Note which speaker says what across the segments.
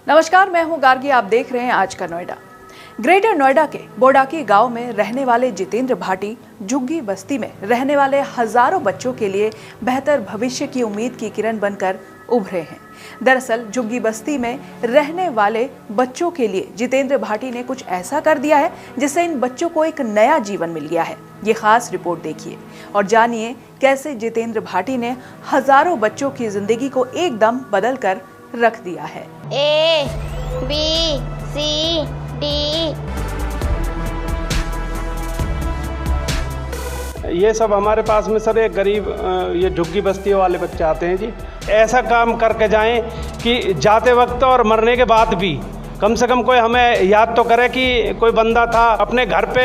Speaker 1: नमस्कार, मैं हूं गार्गी। आप देख रहे हैं आज का नोएडा। ग्रेटर नोएडा के बोडाकी गांव में रहने वाले जितेंद्र भाटी झुग्गी बस्ती में रहने वाले हजारों बच्चों के लिए बेहतर भविष्य की उम्मीद की किरण बनकर उभरे हैं। दरअसल झुग्गी बस्ती में रहने वाले बच्चों के लिए जितेंद्र भाटी ने कुछ ऐसा कर दिया है जिससे इन बच्चों को एक नया जीवन मिल गया है। ये खास रिपोर्ट देखिए और जानिए कैसे जितेंद्र भाटी ने हजारों बच्चों की जिंदगी को एकदम बदल कर रख दिया है।
Speaker 2: A B C D।
Speaker 3: ये सब हमारे पास में सर एक गरीब ये झुग्गी बस्ती वाले बच्चे आते हैं जी। ऐसा काम करके जाएं कि जाते वक्त और मरने के बाद भी कम से कम कोई हमें याद तो करे कि कोई बंदा था। अपने घर पे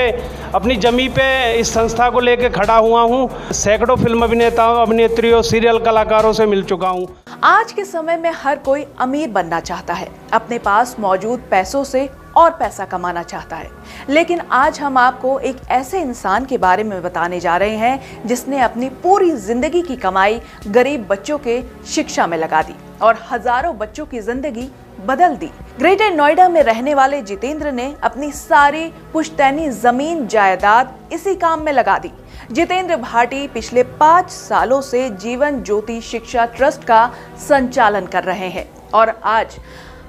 Speaker 3: अपनी जमी पे इस संस्था को लेके खड़ा हुआ हूँ। सैकड़ों फिल्म अभिनेताओं, अभिनेत्रियों, सीरियल कलाकारों से मिल चुका हूँ।
Speaker 1: आज के समय में हर कोई अमीर बनना चाहता है, अपने पास मौजूद पैसों से और पैसा कमाना चाहता है। लेकिन आज हम आपको एक ऐसे इंसान के बारे में बताने जा रहे हैं जिसने अपनी पूरी जिंदगी की कमाई गरीब बच्चों के शिक्षा में लगा दी और हजारों बच्चों की जिंदगी बदल दी। ग्रेटर नोएडा में रहने वाले जितेंद्र ने अपनी सारी पुश्तैनी जमीन जायदाद इसी काम में लगा दी। जितेंद्र भाटी पिछले 5 सालों से जीवन ज्योति शिक्षा ट्रस्ट का संचालन कर रहे हैं और आज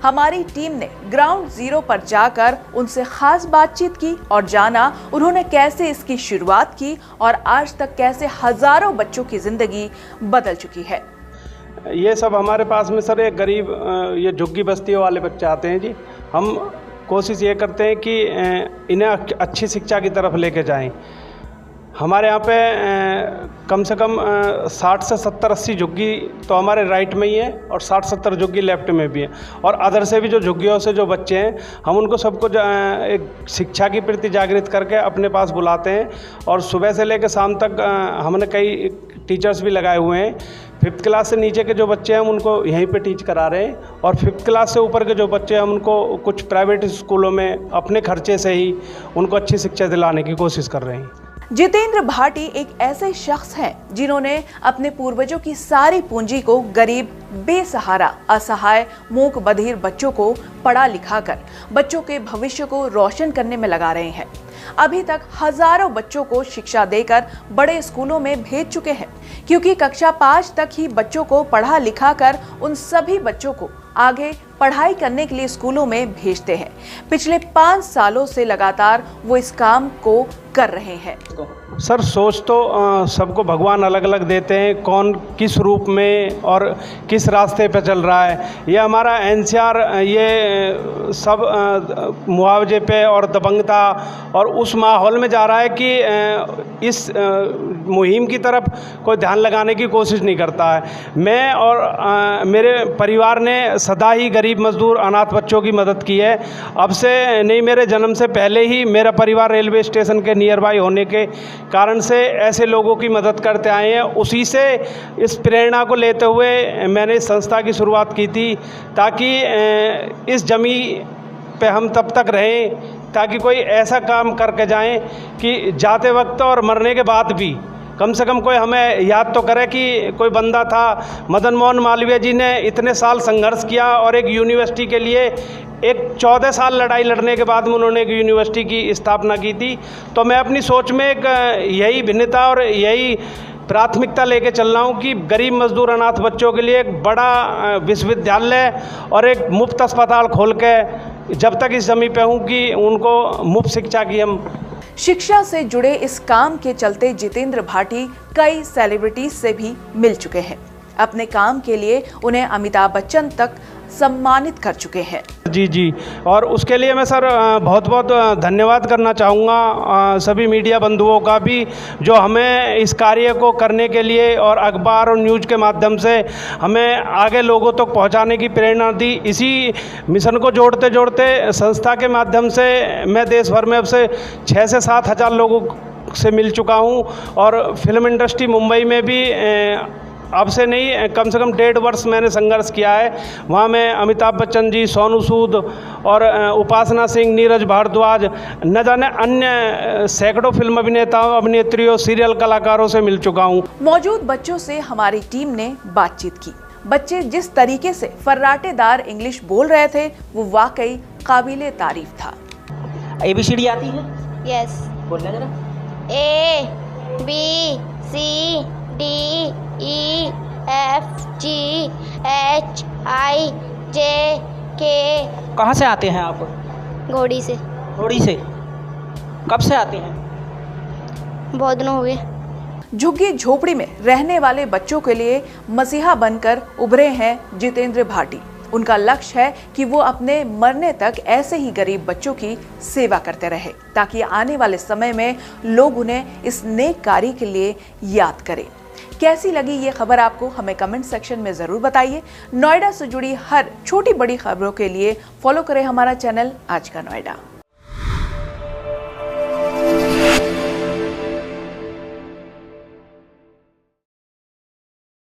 Speaker 1: हमारी टीम ने ग्राउंड जीरो पर जाकर उनसे खास बातचीत की और जाना उन्होंने कैसे इसकी शुरुआत की और आज तक कैसे हजारों बच्चों की जिंदगी बदल चुकी है।
Speaker 3: ये सब हमारे पास में सर एक गरीब ये झुग्गी बस्ती वाले बच्चे आते हैं जी। हम कोशिश ये करते हैं कि इन्हें अच्छी शिक्षा की तरफ लेके जाएं। हमारे यहाँ पे कम से कम 60 से 70-80 झुग्गी तो हमारे राइट में ही है और 60-70 झुग्गी लेफ्ट में भी है और अदर से भी जो झुग्गियों से जो बच्चे हैं हम उनको सबको एक शिक्षा के प्रति जागृत करके अपने पास बुलाते हैं और सुबह से लेकर शाम तक हमने कई टीचर्स भी लगाए हुए हैं। 5th क्लास से नीचे के जो बच्चे हैं हम उनको यहीं पे टीच करा रहे हैं और 5th क्लास से ऊपर के जो बच्चे हैं हम उनको कुछ प्राइवेट स्कूलों में अपने खर्चे से ही उनको अच्छी शिक्षा दिलाने की कोशिश कर रहे हैं।
Speaker 1: जितेंद्र भाटी एक ऐसे शख्स हैं जिन्होंने अपने पूर्वजों की सारी पूंजी को गरीब, बेसहारा, असहाय, मूक बधिर बच्चों को पढ़ा लिखा कर बच्चों के भविष्य को रोशन करने में लगा रहे हैं। अभी तक हजारों बच्चों को शिक्षा देकर बड़े स्कूलों में भेज चुके हैं क्योंकि कक्षा 5 तक ही बच्चों को पढ़ा लिखा कर उन सभी बच्चों को आगे पढ़ाई करने के लिए स्कूलों में भेजते हैं। पिछले 5 सालों से लगातार वो इस काम को कर रहे हैं।
Speaker 3: सर सोच तो सबको भगवान अलग अलग देते हैं, कौन किस रूप में और किस रास्ते पे चल रहा है। ये हमारा एनसीआर ये सब मुआवजे पे और दबंगता और उस माहौल में जा रहा है कि इस मुहिम की तरफ कोई ध्यान लगाने की कोशिश नहीं करता है। मैं और मेरे परिवार ने सदा ही गरीब मजदूर अनाथ बच्चों की मदद की है। अब से नहीं, मेरे जन्म से पहले ही मेरा परिवार रेलवे स्टेशन के नियर बाय होने के कारण से ऐसे लोगों की मदद करते आए हैं। उसी से इस प्रेरणा को लेते हुए मैंने इस संस्था की शुरुआत की थी ताकि इस जमी पे हम तब तक रहें ताकि कोई ऐसा काम करके जाएं कि जाते वक्त और मरने के बाद भी कम से कम कोई हमें याद तो करे कि कोई बंदा था। मदन मोहन मालवीय जी ने इतने साल संघर्ष किया और एक यूनिवर्सिटी के लिए एक 14 साल लड़ाई लड़ने के बाद में उन्होंने एक यूनिवर्सिटी की स्थापना की थी। तो मैं अपनी सोच में एक यही भिन्नता और यही प्राथमिकता लेके चल रहा हूँ कि गरीब मजदूर अनाथ बच्चों के लिए एक बड़ा विश्वविद्यालय और एक मुफ्त अस्पताल खोल के जब तक इस जमी पे हूँ कि उनको मुफ्त शिक्षा की हम
Speaker 1: शिक्षा से जुड़े इस काम के चलते जितेंद्र भाटी कई सेलिब्रिटीज से भी मिल चुके हैं। अपने काम के लिए उन्हें अमिताभ बच्चन तक सम्मानित कर चुके हैं।
Speaker 3: जी और उसके लिए मैं सर बहुत बहुत धन्यवाद करना चाहूँगा सभी मीडिया बंधुओं का भी जो हमें इस कार्य को करने के लिए और अखबार और न्यूज़ के माध्यम से हमें आगे लोगों तक पहुँचाने की प्रेरणा दी। इसी मिशन को जोड़ते जोड़ते संस्था के माध्यम से मैं देश भर में अब से 6 से 7 हज़ार लोगों से मिल चुका हूँ और फिल्म इंडस्ट्री मुंबई में भी अब से नहीं कम से कम 1.5 वर्ष मैंने संघर्ष किया है। वहाँ मैं अमिताभ बच्चन जी, सोनू सूद और उपासना सिंह, नीरज भारद्वाज, न जाने अन्य सैकड़ों फिल्म अभिनेताओं, अभिनेत्रियों, सीरियल कलाकारों से मिल चुका हूँ।
Speaker 1: मौजूद बच्चों से हमारी टीम ने बातचीत की। बच्चे जिस तरीके से फर्राटेदार इंग्लिश बोल रहे थे वो वाकई काबिले तारीफ था।
Speaker 4: ABCD आती है?
Speaker 2: यस।
Speaker 4: बोलना जरा।
Speaker 2: A B C D E F G H I J K।
Speaker 4: कहाँ से आते हैं आप?
Speaker 2: घोड़ी से।
Speaker 4: घोड़ी से? कब से आते हैं?
Speaker 2: बहुत दिन हो गए।
Speaker 1: झुग्गी झोपड़ी में रहने वाले बच्चों के लिए मसीहा बनकर उभरे हैं जितेंद्र भाटी। उनका लक्ष्य है कि वो अपने मरने तक ऐसे ही गरीब बच्चों की सेवा करते रहे ताकि आने वाले समय में लोग उन्हें इस नेक कार्य के लिए याद करें। कैसी लगी ये खबर आपको, हमें कमेंट सेक्शन में जरूर बताइए। नोएडा से जुड़ी हर छोटी बड़ी खबरों के लिए फॉलो करें हमारा चैनल आज का नोएडा।